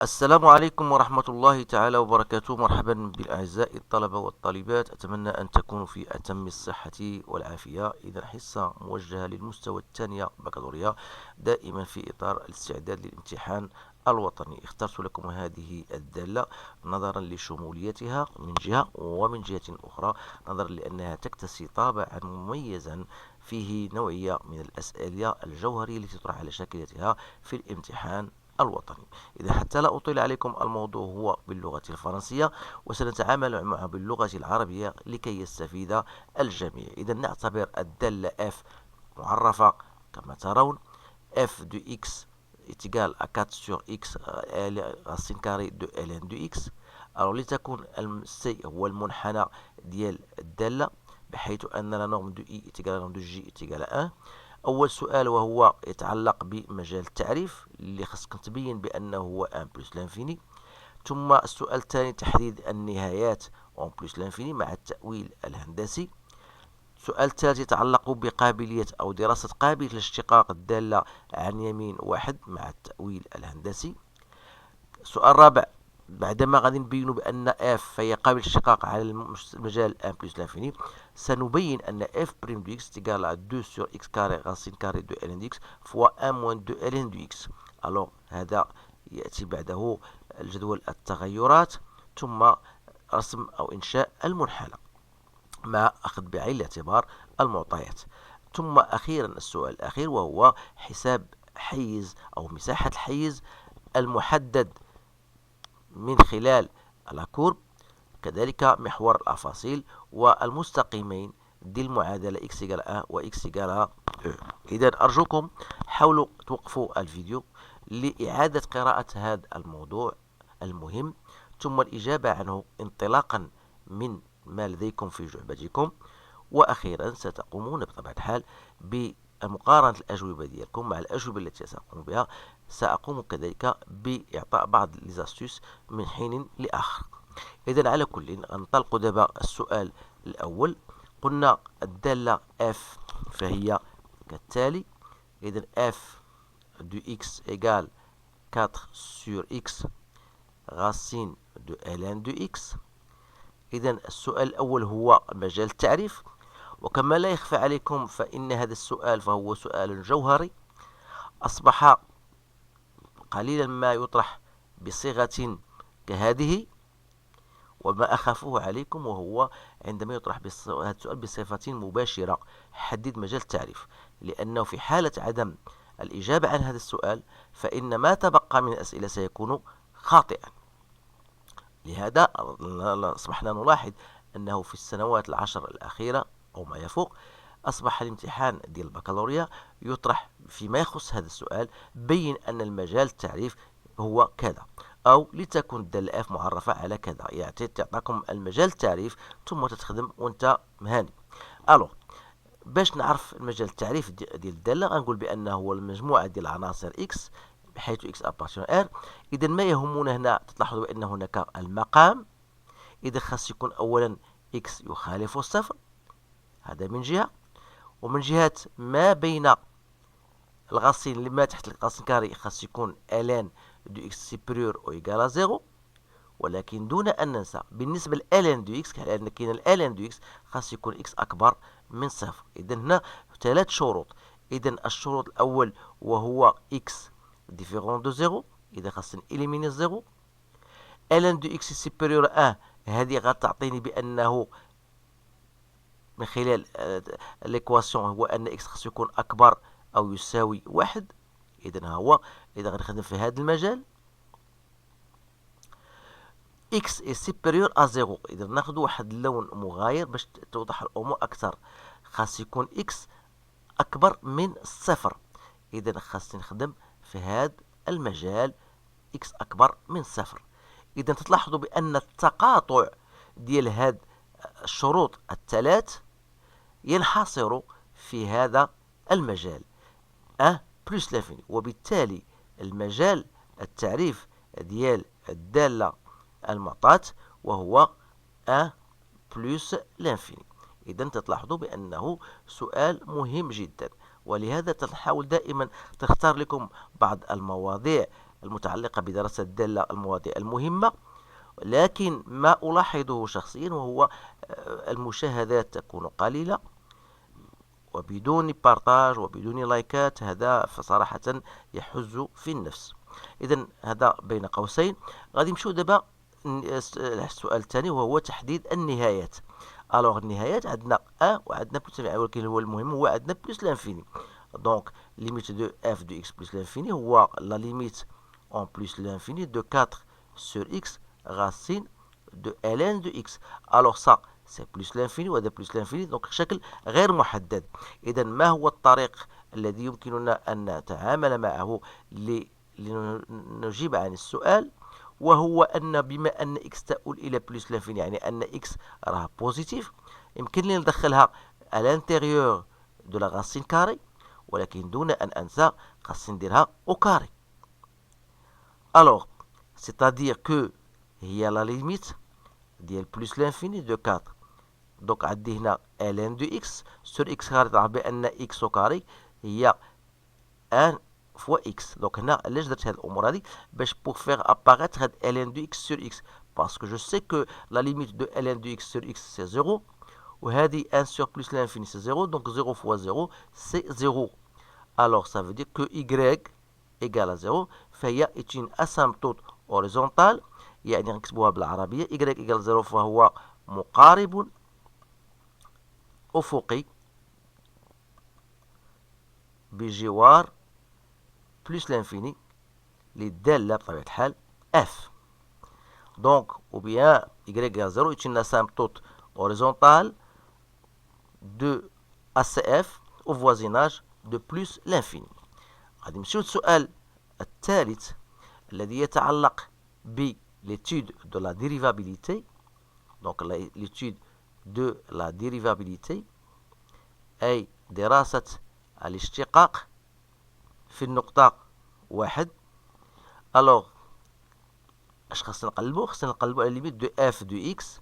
السلام عليكم ورحمة الله تعالى وبركاته. مرحبا بالأعزاء الطلبة والطالبات، أتمنى أن تكونوا في أتم الصحة والعافية. إذا حصة موجهة للمستوى الثانية بكالوريا، دائما في إطار الاستعداد للامتحان الوطني. اخترت لكم هذه الدالة نظرا لشموليتها من جهة، ومن جهة أخرى نظرا لأنها تكتسي طابعا مميزا فيه نوعية من الأسئلة الجوهرية التي تطرح على شاكلتها في الامتحان الوطني. إذا حتى لا أطيل عليكم، الموضوع هو باللغة الفرنسية، وسنتعامل معه باللغة العربية لكي يستفيد الجميع. إذا نعتبر الدالة f معرفة كما ترون. f de x est égal à 4 sur x racine carrée de ln de x. لتكون c هو المنحنى ديال الدالة، بحيث أن la norme de i est égale à la norme de j est égale à 1. أول سؤال وهو يتعلق بمجال التعريف اللي خصكم تبين بأنه هو 1 بلس لانفيني. ثم السؤال الثاني تحديد النهايات 1 بلس لانفيني مع التأويل الهندسي. السؤال الثالث يتعلق بقابلية أو دراسة قابلية الاشتقاق الدالة عن يمين واحد مع التأويل الهندسي. السؤال الرابع، بعدما غادي نبينوا بأن اف فهي قابل الاشتقاق على المجال 1 بلس لانفيني، سنبين أن اف بريم دو اكس تيغال à 2 sur x carré racine carrée de ln de x fois 1 moins 2 ln de x. alors هذا يأتي بعده الجدول التغيرات، ثم رسم أو إنشاء المنحنى مع أخذ بعين الاعتبار المعطيات. ثم أخيرا السؤال الأخير وهو حساب حيز أو مساحة الحيز المحدد من خلال الكورب، كذلك محور الأفاصيل والمستقيمين دي المعادلة x = a و x = e. إذا أرجوكم حاولوا توقفوا الفيديو لإعادة قراءة هذا الموضوع المهم، ثم الإجابة عنه انطلاقا من ما لديكم في جعبتكم. وأخيرا ستقومون بطبيعة الحال بمقارنة الأجوبة ديالكم مع الأجوبة التي سأقوم بها. سأقوم كذلك بإعطاء بعض ليزاستوس من حين لآخر. إذا على كل ننطلق دابا السؤال الأول. قلنا الدالة f فهي كالتالي. إذا f de x égale 4 sur x racine de ln de x. إذا السؤال الأول هو مجال التعريف، وكما لا يخفى عليكم فإن هذا السؤال فهو سؤال جوهري، أصبح قليلا ما يطرح بصيغة كهذه. وما أخافه عليكم وهو عندما يطرح هذا السؤال بصفة مباشرة، حدد مجال التعريف، لأنه في حالة عدم الإجابة عن هذا السؤال فإن ما تبقى من الأسئلة سيكون خاطئا. لهذا أصبحنا نلاحظ أنه في السنوات العشر الأخيرة أو ما يفوق أصبح الامتحان ديال البكالوريا يطرح فيما يخص هذا السؤال بين أن المجال التعريف هو كذا، أو لتكون الدالة اف معرفة على كذا، يعني تعطيكم المجال التعريف ثم تتخدم وانت مهاني. ألو باش نعرف المجال التعريف ديال الدالة غنقول بأنه هو المجموعة ديال العناصر اكس بحيث اكس ابارتيون ار. إذا ما يهمنا هنا تلاحظوا بأن هناك المقام. إذا خاص يكون أولا اكس يخالف الصفر، هذا من جهة، ومن جهة ما بين الغاسين اللي ما تحت الغاسين كاري خاص يكون ln دو اكس سيبريور او ايكال زيرو. ولكن دون أن ننسى بالنسبة ل ln دو اكس، لأن كاين ln دو اكس خاص يكون اكس أكبر من صفر. إذا هنا ثلاث شروط. إذا الشروط الأول وهو اكس ديفيرون دو زيرو، إذا خاصني إليميني الزيرو. ln دو اكس سيبريور 1، هذه غتعطيني بأنه من خلال ليكواسيون هو أن اكس خاص يكون أكبر أو يساوي واحد. إذا هو إذا غنخدم في هذا المجال x est supérieur à 0. إذا ناخذ واحد اللون مغاير باش توضح الأمور أكثر. خاص يكون x أكبر من صفر. إذا خاصني نخدم في هذا المجال x أكبر من صفر. إذا تلاحظوا بأن التقاطع ديال هاد الشروط الثلاث ينحصر في هذا المجال بلس لافيني، وبالتالي المجال التعريف ديال الدالة المعطاة وهو بلس لانفيني. إذا تلاحظوا بأنه سؤال مهم جدا، ولهذا تحاول دائما تختار لكم بعض المواضيع المتعلقة بدراسة الدالة المواضيع المهمة. لكن ما ألاحظه شخصيا وهو المشاهدات تكون قليلة وبدون بارتاج وبدون لايكات، هذا فصراحة يحز في النفس. إذا هذا بين قوسين. غادي نمشيو دابا السؤال الثاني وهو تحديد النهايات. الوغ النهايات عندنا ان وعندنا بلس، ولكن هو المهم هو عندنا بلس لانفيني. دونك ليميت دو اف دو اكس بلس لانفيني هو لا ليميت اون بلس لانفيني دو 4 sur x racine de ln de x. alors ça c'est plus l'infini وهذا plus l'infini، donc شكل غير محدد. إذا ما هو الطريق الذي يمكننا أن نتعامل معه لنجيب عن السؤال؟ وهو أن بما أن x تؤول إلى plus l'infini، يعني أن x راه بوزيتيف، يمكن لي ندخلها à l'intérieur de la racine carrée، ولكن دون أن أنسى خاصني نديرها au carré. alors c'est-à-dire que هي la limite ديال plus l'infini de 4. donc عندي هنا ln de x sur x carré، تعرف بأن x au carré هي 1 fois x. donc هنا علاش درت هاد الأمور هادي؟ باش pour faire apparaître هاد ln de x sur x، parce que je sais que la limite de ln de x sur x c'est 0 وهذه 1 sur plus l'infini c'est 0، donc 0 fois 0 c'est 0. alors ça veut dire que y égale à 0 فهي est une asymptote horizontale، يعني نكتبوها بالعربية y égale 0 فهو مقارب أفقي بجوار بلس لانفيني للدالة بطبيعة الحال f. donc ou bien y égale 0 est une asymptote horizontale de ACF au voisinage de plus l'infini. غادي نمشيو للسؤال الثالث الذي يتعلق l'étude de la dérivabilité. donc l'étude de la dérivabilité أي دراسة الاشتقاق في النقطة 1. alors اش خاصنا نقلبو؟ خاصنا نقلبو على ليميت دو f de x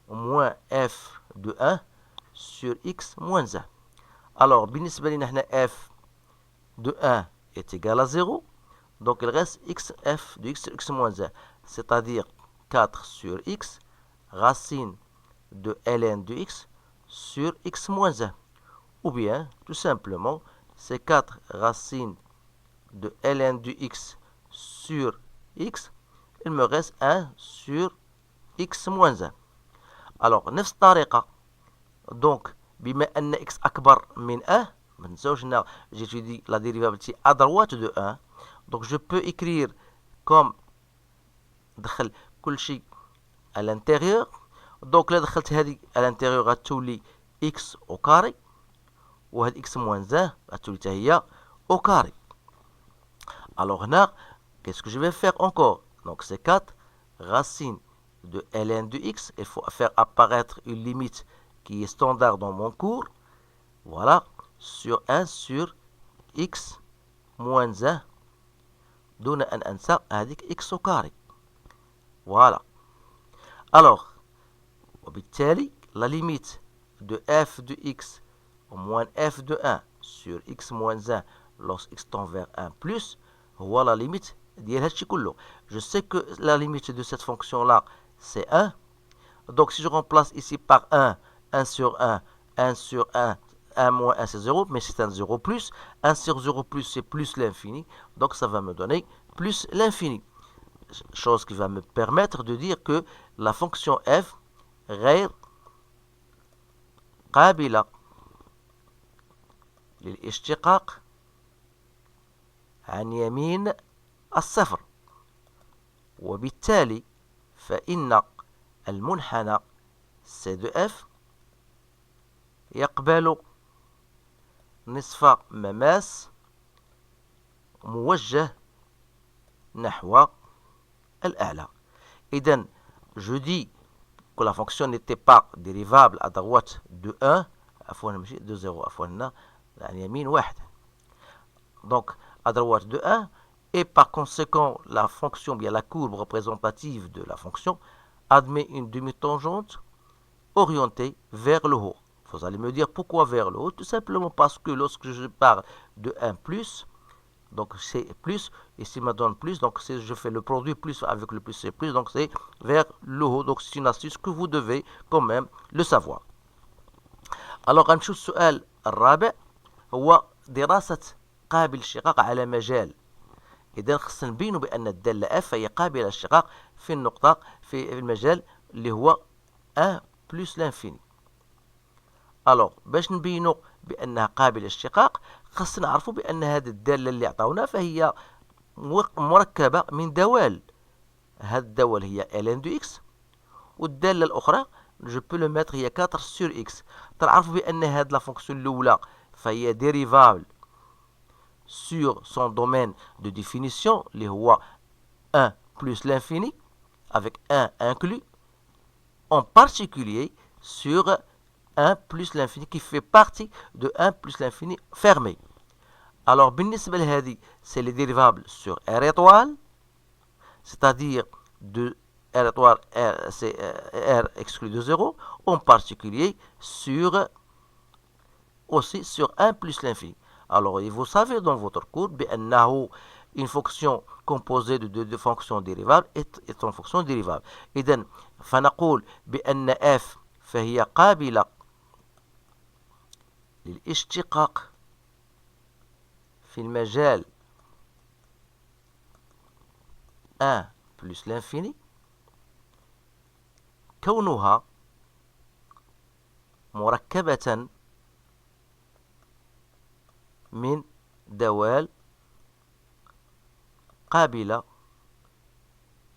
moins f de 1 sur x moins 1. alors بالنسبة لنا هنا f de 1 est égal à 0، donc il reste f de x sur x moins 1، c'est-à-dire 4 sur x racine de ln de x sur x moins 1. ou bien tout simplement c'est 4 racine de ln de x sur x, il me reste 1 sur x moins 1. alors نفس الطريقة، donc بما أن x أكبر من 1، ما ننساوش هنا j'étudie la dérivabilité à droite de 1، donc je peux écrire comme ندخل كل شيء à l'intérieur. donc لا دخلت هذه à l'intérieur غتولي x au carré، وهذه x moins 1 غتولي حتى هي au carré. alors هنا qu'est-ce que je vais faire encore؟ donc c'est 4 racine de ln de x, il faut faire apparaître une limite qui est standard dans mon cours, voilà, sur 1 sur x moins 1 دون أن أنسى هذيك x au carré. voilà. alors وبالتالي la limite de f de x au moins f de 1 sur x moins 1 lorsque x tend vers 1 plus هو la limite ديال هادشي كله. je sais que la limite de cette fonction là c'est 1، donc si je remplace ici par 1, 1 sur 1, 1 sur 1, 1 moins 1 c'est 0, mais c'est un 0 plus, 1 sur 0 plus c'est plus l'infini, donc ça va me donner plus l'infini. chose qui va me permettre de dire que la fonction f غير قابلة للاشتقاق عن يمين الصفر، وبالتالي فإن المنحنى c de f يقبل نصف مماس موجه نحو الأعلى. إذن je dis que la fonction n'était pas dérivable à droite de 1 عفوا ماشي de 0 عفوا هنا عن يمين واحد، donc à droite de 1, et par conséquent la fonction, bien la courbe représentative de la fonction admet une demi-tangente orientée vers le haut. Vous allez me dire pourquoi vers le haut? Tout simplement parce que lorsque je parle de 1 plus, Donc c'est plus, ici me donne plus, donc je fais le produit plus avec le plus c'est plus, donc c'est vers le haut. Donc c'est une astuce que vous devez quand même le savoir. Alors غنمشيو السؤال الرابع هو دراسة قابل الشقاق على مجال. إذا خصنا نبينوا بأن الدالة F هي قابلة للاشتقاق في النقطة في المجال اللي هو 1 بلس لانفيني. الوغ باش نبينوا بأنها قابلة للاشتقاق خصنا نعرفوا بأن هذه الدالة اللي عطاونا فهي مركبة من دوال. هذه الدوال هي ln دو x والدالة الأخرى جو بو لو ميتر هي 4 سور x. تنعرفوا بأن هذه لا فونكسيون الأولى فهي ديريفابل sur son domaine de définition, اللي هو 1 plus l'infini, avec 1 inclus, en particulier sur 1 plus l'infini qui fait partie de 1 plus l'infini fermé. Alors, بالنسبة لهذه, c'est les dérivables sur R étoile, c'est-à-dire de R étoile, c'est R exclu de 0, en particulier sur, aussi sur 1 plus l'infini. Alors, vous savez dans votre cours بأنه une fonction composée de deux fonctions dérivables est une fonction dérivable. إذن فنقول بأن f فهي قابلة للاشتقاق في المجال 1 plus l'infini كونها مركبة من دوال قابلة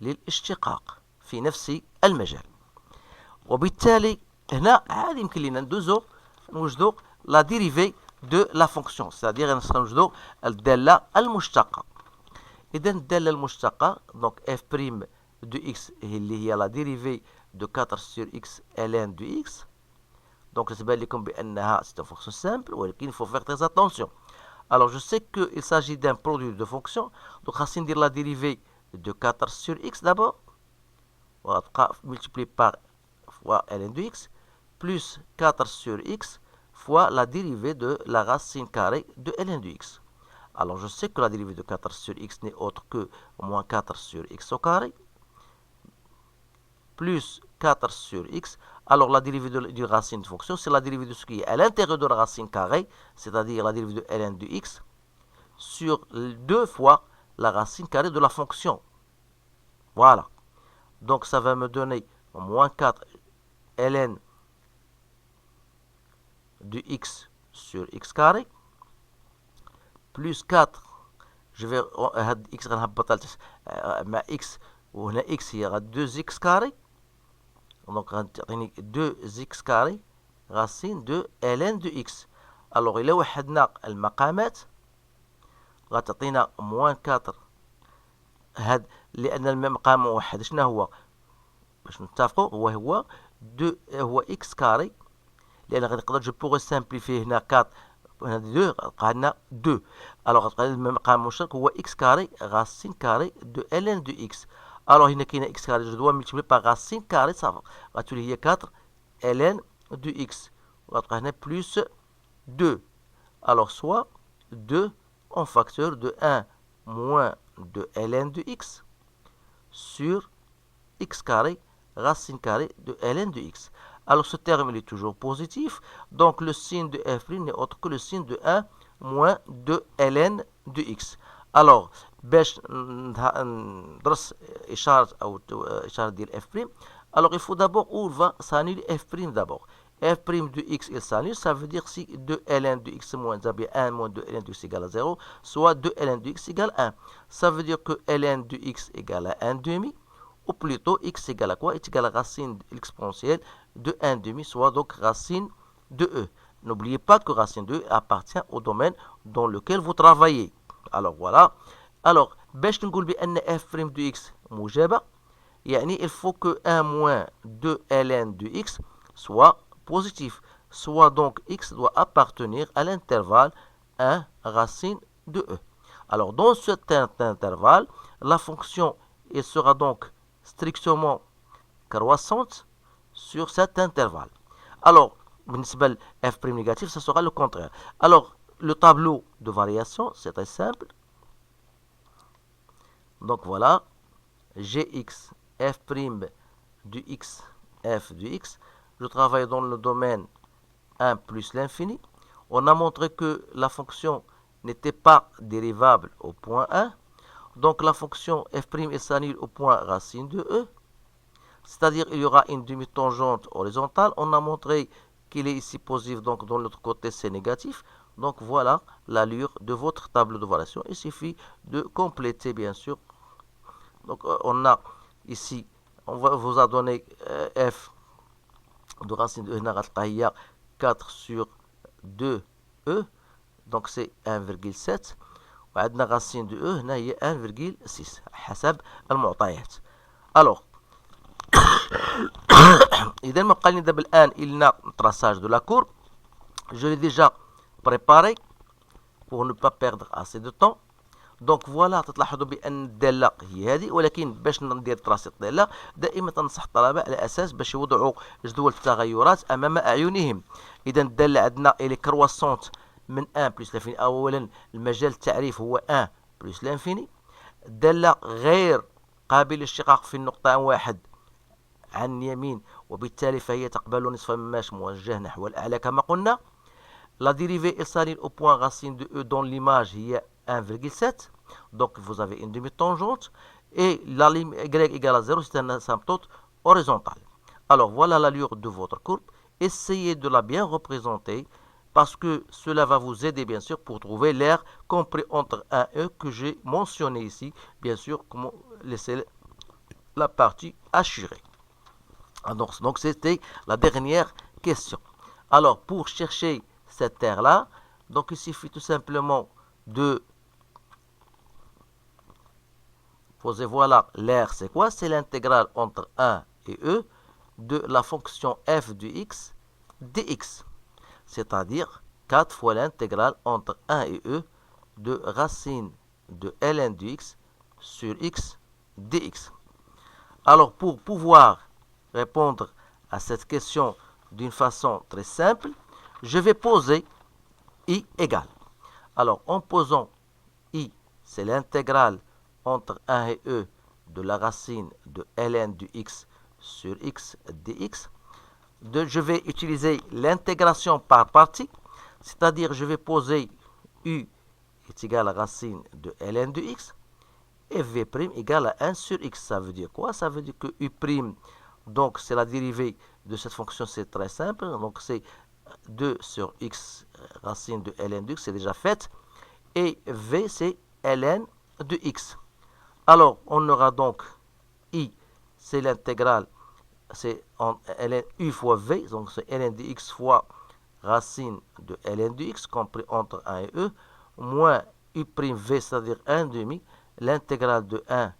للاشتقاق في نفس المجال. وبالتالي هنا عاد يمكن لنا نوجدوا لا ديريفي دو لا فونكسيون، c'est-à-dire نوجدوا الدالة المشتقة. إذا الدالة المشتقة دونك اف بريم دو اكس اللي هي لا ديريفي دو 4 سور اكس ln دو اكس. دونك تبان لكم بأنها c'est une fonction simple ولكن il faut faire très attention. Alors, je sais qu'il s'agit d'un produit de fonction. Donc, racine de la dérivée de 4 sur x d'abord. Voilà, multiplié par fois ln de x, plus 4 sur x fois la dérivée de la racine carrée de ln de x. Alors, je sais que la dérivée de 4 sur x n'est autre que moins 4 sur x au carré, plus 4 sur x. Alors, la dérivée de racine de fonction, c'est la dérivée de ce qui est à l'intérieur de la racine carrée, c'est-à-dire la dérivée de ln de x, sur 2 fois la racine carrée de la fonction. Voilà. Donc, ça va me donner moins 4 ln de x sur x carré, plus 4, je vais, x مع x, وهنا x هي 2x carré. Donc, 2x carré racine de ln de x. Alors, إلا وحدنا المقامات غتعطينا موان 4 هاد لأن المقام موحد شنو هو باش نتفقوا هو 2 هو x carré لأن غنقدر جو بوغي سامبليفي هنا 4 هنا 2 غتبقى لنا 2. Alors غتبقى المقام المشترك هو x carré racine carré de ln de x. Alors, هنا كاينه x carré je dois multiplier par racine carrée صافي غتولي هي 4 ln de x وغتبقى هنا plus 2. Alors, soit 2 en facteur de 1 moins de ln de x sur x carré racine carrée de ln de x. Alors, ce terme il est toujours positif, donc le signe de f' n'est autre que le signe de 1 moins de ln de x. Alors, باش ندرس إشارة أو إشارة ديال f'. Alors, il faut d'abord où va s'annuler f' d'abord. f' de x il s'annule, ça veut dire si 2 ln de x moins 1 moins 2 ln de x égale à 0, soit 2 ln de x égale 1. Ça veut dire que ln de x égale à 1 demi, ou plutôt x égale à quoi? X égale à racine exponentielle de 1 demi, soit donc racine de e. N'oubliez pas que racine de e appartient au domaine dans lequel vous travaillez. Alors voilà. Alors, باش نقول بأن f' de x موجبة يعني il faut que 1 moins 2 ln de x soit positif, soit donc x doit appartenir à l'intervalle 1 racine de e. Alors, dans cet intervalle, la fonction elle sera donc strictement croissante sur cet intervalle. Alors, بالنسبة f' négatif, ça sera le contraire. Alors, le tableau de variation, c'est très simple. Donc voilà, Gx f' du x, f du x. Je travaille dans le domaine 1 plus l'infini. On a montré que la fonction n'était pas dérivable au point 1. Donc la fonction f' s'annule au point racine de e. C'est-à-dire il y aura une demi-tangente horizontale. On a montré qu'il est ici positif, donc de l'autre côté c'est négatif. Donc voilà l'allure de votre tableau de variation. Il suffit de compléter bien sûr. Donc on a ici, on vous a donné f de racine de e 4 sur 2e. Donc c'est 1,7. وعندنا racine de e هنا هي 1,6 حسب المعطيات. Alors إذا ما بقى لنا دابا الآن إلنا traçage de la courbe. Je l'ai déjà préparé pour ne pas perdre assez de temps. دونك فوالا تلاحظوا بان الداله هي هذه، ولكن باش ندير تراسي الداله دائما تنصح الطلبه على اساس باش يوضعوا جدول التغيرات امام اعينهم. اذا الداله عندنا الي كرواسونت من 1 بلس لانفيني. اولا المجال التعريف هو 1 بلس لانفيني. الداله غير قابله للاشتقاق في النقطه 1 عن اليمين، وبالتالي فهي تقبل نصف ماش موجه نحو الاعلى كما قلنا. La dérivée est salée au point racine de e dans l'image هي 1,7. Donc vous avez une demi-tangente. Et la ligne y égale à 0, c'est un asymptote horizontal. Alors voilà l'allure de votre courbe. Essayez de la bien représenter parce que cela va vous aider bien sûr pour trouver l'aire compris entre 1 et e que j'ai mentionné ici. Bien sûr, comment laisser la partie assurée. Donc c'était la dernière question. Alors pour chercher cette aire-là, donc il suffit tout simplement de poser, voilà, l'aire c'est quoi? C'est l'intégrale entre 1 et e de la fonction f de x dx, c'est-à-dire 4 fois l'intégrale entre 1 et e de racine de ln de x sur x dx. Alors pour pouvoir répondre à cette question d'une façon très simple, je vais poser i égale. Alors en posant i, c'est l'intégrale entre 1 et e de la racine de ln de x sur x dx. Je vais utiliser l'intégration par partie, c'est-à-dire je vais poser u est égal à racine de ln de x et v' égale à 1 sur x. Ça veut dire quoi? Ça veut dire que u', donc c'est la dérivée de cette fonction, c'est très simple, donc c'est 2 sur x racine de ln de x, c'est déjà fait, et v c'est ln de x. Alors on aura donc i, c'est l'intégrale, c'est ln u fois v, donc c'est ln de x fois racine de ln de x compris entre 1 et e, moins u'v, c'est-à-dire 1 demi, l'intégrale de 1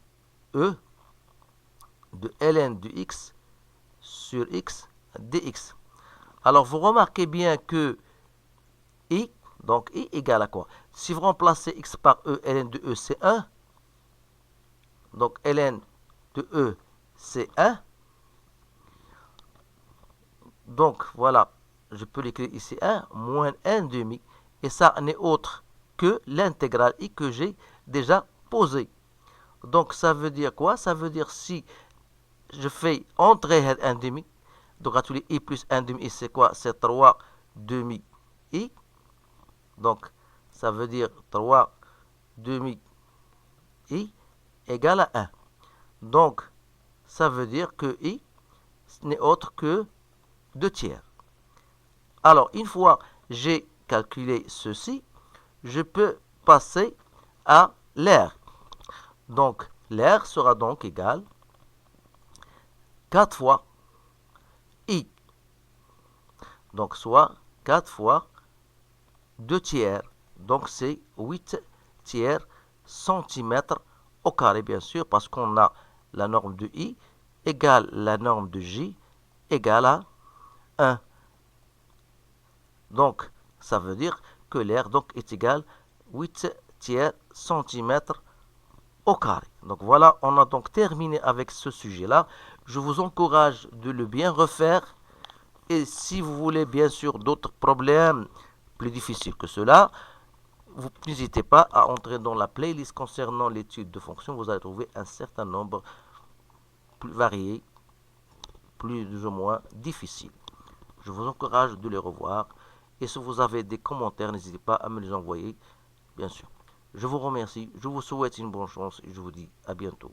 e de ln de x sur x dx. Alors vous remarquez bien que i, donc i égale à quoi? Si vous remplacez x par e, ln de e c'est 1. Donc ln de e c'est 1. Donc voilà, je peux l'écrire ici 1 moins 1 demi. Et ça n'est autre que l'intégrale i que j'ai déjà posée. Donc ça veut dire quoi? Ça veut dire si je fais entrer 1 demi, donc à tous les i plus 1 demi, c'est quoi? C'est 3 demi i. Donc ça veut dire 3 demi i égale à 1. Donc ça veut dire que i n'est autre que 2 tiers. Alors une fois j'ai calculé ceci, je peux passer à l'aire. Donc l'aire sera donc égale 4 fois i. Donc soit 4 fois 2 tiers. Donc c'est 8 tiers centimètres au carré, bien sûr, parce qu'on a la norme de i égale la norme de j égale à 1. Donc ça veut dire que l'aire donc est égale 8 tiers centimètres au carré. Donc voilà, on a donc terminé avec ce sujet-là. Je vous encourage de le bien refaire. Et si vous voulez bien sûr d'autres problèmes plus difficiles que cela, vous n'hésitez pas à entrer dans la playlist concernant l'étude de fonction. Vous allez trouver un certain nombre plus varié, plus ou moins difficile. Je vous encourage de les revoir. Et si vous avez des commentaires, n'hésitez pas à me les envoyer, bien sûr. Je vous remercie, je vous souhaite une bonne chance et je vous dis à bientôt.